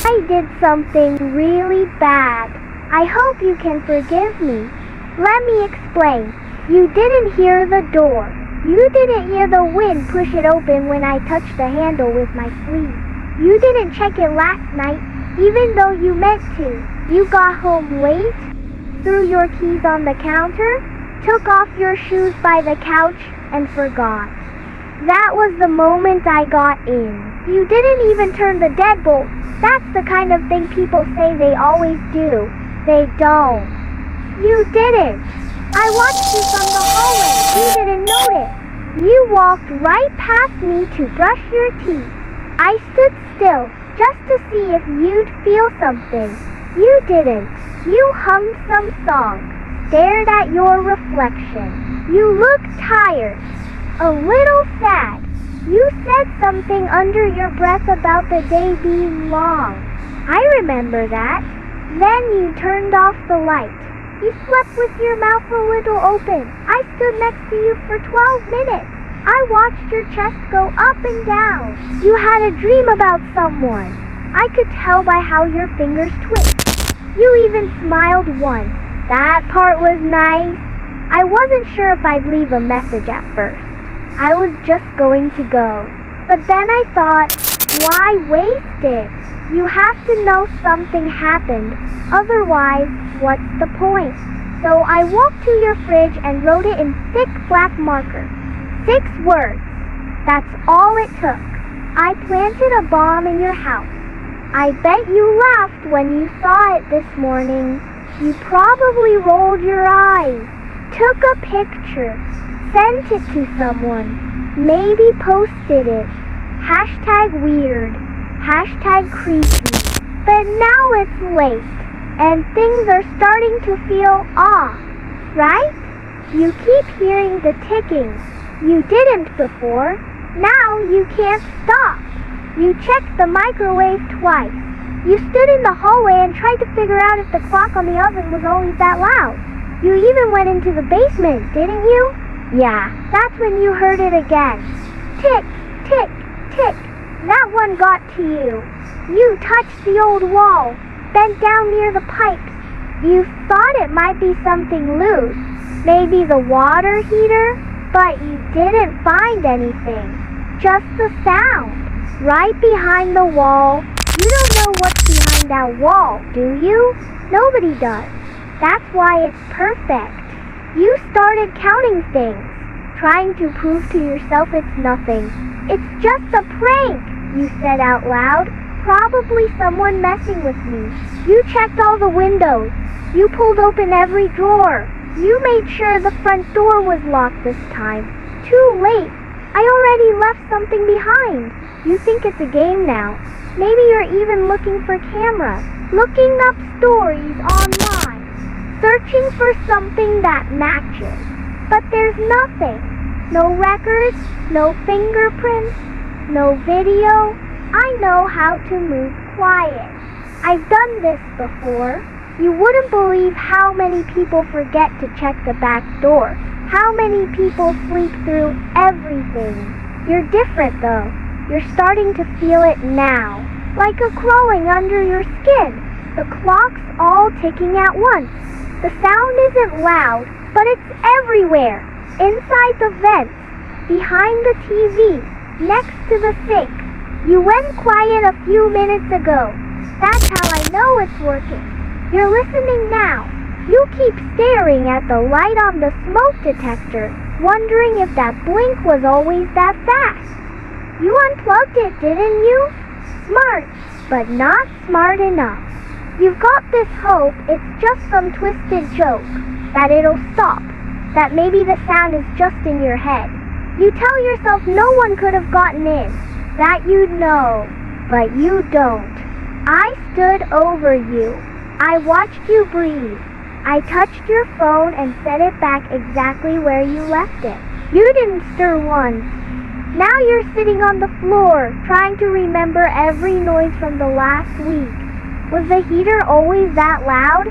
I did something really bad. I hope you can forgive me. Let me explain. You didn't hear the door. You didn't hear the wind push it open when I touched the handle with my sleeve. You didn't check it last night, even though you meant to. You got home late, threw your keys on the counter, took off your shoes by the couch, and forgot. That was the moment I got in. You didn't even turn the deadbolt. That's the kind of thing people say they always do. They don't. You didn't. I watched you from the hallway. You didn't notice. You walked right past me to brush your teeth. I stood still just to see if you'd feel something. You didn't. You hummed some song, stared at your reflection. You looked tired, a little sad. You said something under your breath about the day being long. I remember that. Then you turned off the light. You slept with your mouth a little open. I stood next to you for 12 minutes. I watched your chest go up and down. You had a dream about someone. I could tell by how your fingers twitched. You even smiled once. That part was nice. I wasn't sure if I'd leave a message at first. I was just going to go. But then I thought, why waste it? You have to know something happened. Otherwise, what's the point? So I walked to your fridge and wrote it in thick black marker. 6 words. That's all it took. I planted a bomb in your house. I bet you laughed when you saw it this morning. You probably rolled your eyes, took a picture, sent it to someone, maybe posted it. Hashtag weird, hashtag creepy. But now it's late, and things are starting to feel off, right? You keep hearing the ticking. You didn't before. Now you can't stop. You checked the microwave twice. You stood in the hallway and tried to figure out if the clock on the oven was always that loud. You even went into the basement, didn't you? Yeah, that's when you heard it again. Tick, tick, tick. That one got to you. You touched the old wall, bent down near the pipes. You thought it might be something loose, maybe the water heater, but you didn't find anything. Just the sound, right behind the wall. You don't know what's behind that wall, do you? Nobody does. That's why it's perfect. You started counting things, trying to prove to yourself it's nothing. It's just a prank, you said out loud. Probably someone messing with me. You checked all the windows. You pulled open every drawer. You made sure the front door was locked this time. Too late. I already left something behind. You think it's a game now. Maybe you're even looking for cameras, looking up stories online, searching for something that matches. But there's nothing. No records, no fingerprints, no video. I know how to move quiet. I've done this before. You wouldn't believe how many people forget to check the back door. How many people sleep through everything. You're different though. You're starting to feel it now. Like a crawling under your skin. The clock's all ticking at once. The sound isn't loud, but it's everywhere. Inside the vents, behind the TV, next to the sink. You went quiet a few minutes ago. That's how I know it's working. You're listening now. You keep staring at the light on the smoke detector, wondering if that blink was always that fast. You unplugged it, didn't you? Smart, but not smart enough. You've got this hope it's just some twisted joke, that it'll stop, that maybe the sound is just in your head. You tell yourself no one could have gotten in, that you'd know, but you don't. I stood over you. I watched you breathe. I touched your phone and set it back exactly where you left it. You didn't stir once. Now you're sitting on the floor, trying to remember every noise from the last week. Was the heater always that loud?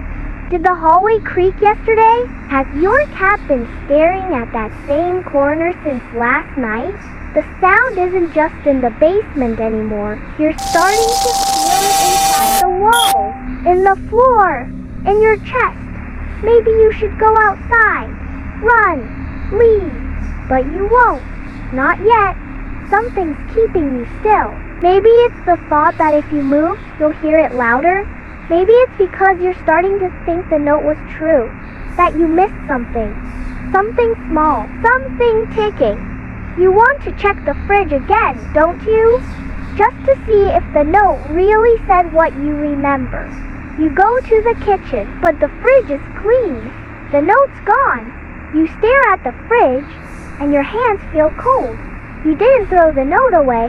Did the hallway creak yesterday? Has your cat been staring at that same corner since last night? The sound isn't just in the basement anymore. You're starting to feel it inside. inside the walls, in the floor, in your chest. Maybe you should go outside, run, leave, but you won't. Not yet. Something's keeping you still. Maybe it's the thought that if you move, you'll hear it louder. Maybe it's because you're starting to think the note was true, that you missed something. Something small, something ticking. You want to check the fridge again, don't you? Just to see if the note really said what you remember. You go to the kitchen, but the fridge is clean. The note's gone. You stare at the fridge, and your hands feel cold. You didn't throw the note away.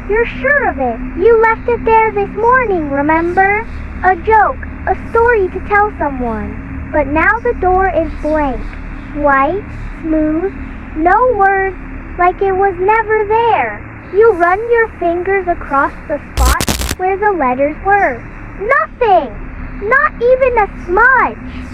You're sure of it. You left it there this morning, remember? A joke, a story to tell someone. But now the door is blank. White, smooth, no words, like it was never there. You run your fingers across the spot where the letters were. Nothing! Not even a smudge!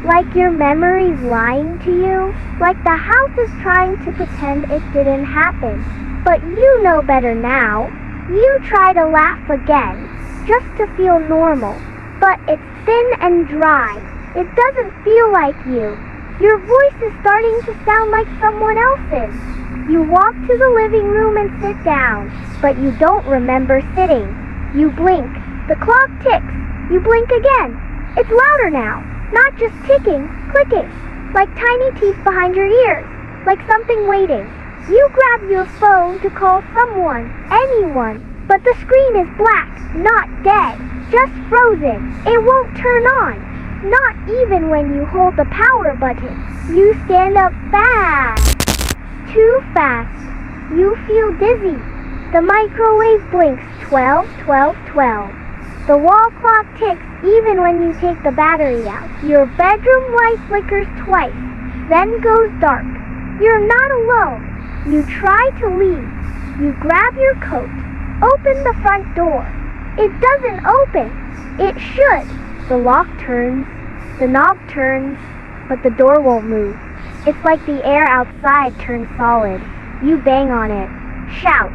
Like your memory's lying to you, like the house is trying to pretend it didn't happen. But you know better now. You try to laugh again, just to feel normal. But it's thin and dry. It doesn't feel like you. Your voice is starting to sound like someone else's. You walk to the living room and sit down, but you don't remember sitting. You blink. The clock ticks. You blink again. It's louder now. Not just ticking, clicking, like tiny teeth behind your ears, like something waiting. You grab your phone to call someone, anyone, but the screen is black, not dead, just frozen. It won't turn on, not even when you hold the power button. You stand up fast, too fast. You feel dizzy. The microwave blinks 12, 12, 12. The wall clock ticks even when you take the battery out. Your bedroom light flickers twice, then goes dark. You're not alone. You try to leave. You grab your coat, open the front door. It doesn't open. It should. The lock turns, the knob turns, but the door won't move. It's like the air outside turns solid. You bang on it, shout.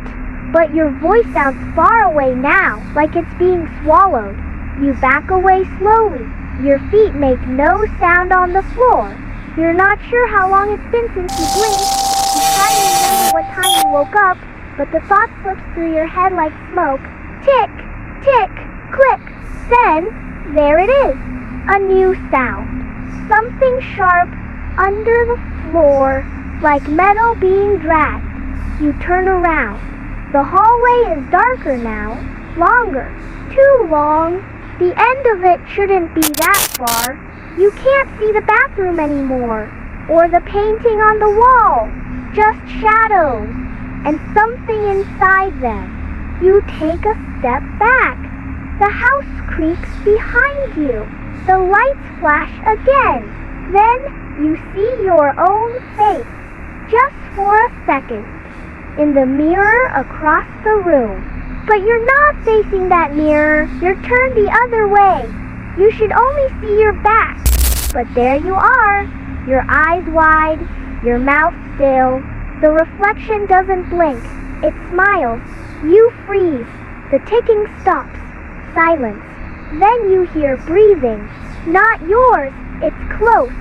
But your voice sounds far away now, like it's being swallowed. You back away slowly. Your feet make no sound on the floor. You're not sure how long it's been since you blinked. You try to remember what time you woke up, but the thought slips through your head like smoke. Tick, tick, click. Then, there it is. A new sound. Something sharp under the floor, like metal being dragged. You turn around. The hallway is darker now, longer, too long. The end of it shouldn't be that far. You can't see the bathroom anymore, or the painting on the wall, just shadows, and something inside them. You take a step back. The house creaks behind you. The lights flash again. Then you see your own face, just for a second, in the mirror across the room. But you're not facing that mirror. You're turned the other way. You should only see your back. But there you are. Your eyes wide, your mouth still. The reflection doesn't blink. It smiles. You freeze. The ticking stops. Silence. Then you hear breathing. Not yours. It's close.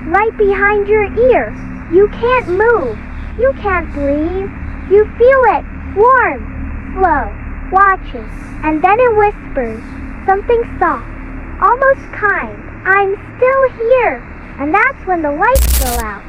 Right behind your ear. You can't move. You can't breathe. You feel it, warm, slow, watching, and then it whispers, something soft, almost kind. I'm still here, and that's when the lights go out.